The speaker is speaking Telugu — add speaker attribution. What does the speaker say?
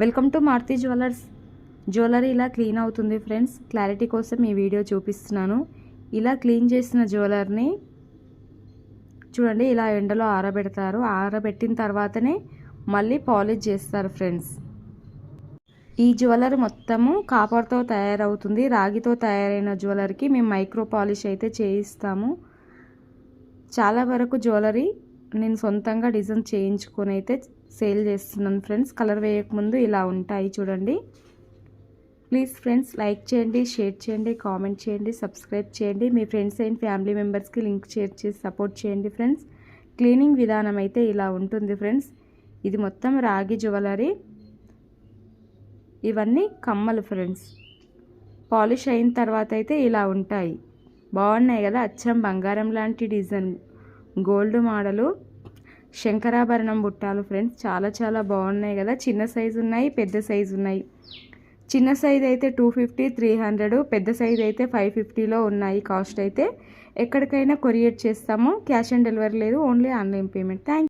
Speaker 1: వెల్కమ్ టు మారుతి జ్యువెలరీ ఇలా క్లీన్ అవుతుంది ఫ్రెండ్స్. క్లారిటీ కోసం ఈ వీడియో చూపిస్తున్నాను. ఇలా క్లీన్ చేసిన జ్యువెలర్ని చూడండి, ఇలా ఎండలో ఆరబెడతారు. ఆరబెట్టిన తర్వాతనే మళ్ళీ పాలిష్ చేస్తారు ఫ్రెండ్స్. ఈ జ్యువెలరీ మొత్తము కాపర్తో తయారవుతుంది. రాగితో తయారైన జ్యువెలరీకి మేము మైక్రో పాలిష్ అయితే చేయిస్తాము. చాలా వరకు జ్యువెలరీ నేను సొంతంగా డిజైన్ చేయించుకొని అయితే సేల్ చేస్తున్నాను ఫ్రెండ్స్. కలర్ వేయకముందు ఇలా ఉంటాయి చూడండి. ప్లీజ్ ఫ్రెండ్స్, లైక్ చేయండి, షేర్ చేయండి, కామెంట్ చేయండి, సబ్స్క్రైబ్ చేయండి. మీ ఫ్రెండ్స్ అండ్ ఫ్యామిలీ మెంబర్స్కి లింక్ షేర్ చేసి సపోర్ట్ చేయండి ఫ్రెండ్స్. క్లీనింగ్ విధానం అయితే ఇలా ఉంటుంది ఫ్రెండ్స్. ఇది మొత్తం రాగి జ్యువెలరీ. ఇవన్నీ కమ్మలు ఫ్రెండ్స్. పాలిష్ అయిన తర్వాత అయితే ఇలా ఉంటాయి. బాగున్నాయి కదా, అచ్చం బంగారం లాంటి డిజైన్, గోల్డ్ మోడలు, శంకరాభరణం బుట్టాలు ఫ్రెండ్స్. చాలా చాలా బాగున్నాయి కదా. చిన్న సైజు ఉన్నాయి, పెద్ద సైజు ఉన్నాయి. చిన్న సైజు అయితే 250, 300, పెద్ద సైజు అయితే 550లో ఉన్నాయి. కాస్ట్ అయితే ఎక్కడికైనా కొరియర్ చేస్తాము. క్యాష్ ఆన్ డెలివరీ లేదు, ఓన్లీ ఆన్లైన్ పేమెంట్. థ్యాంక్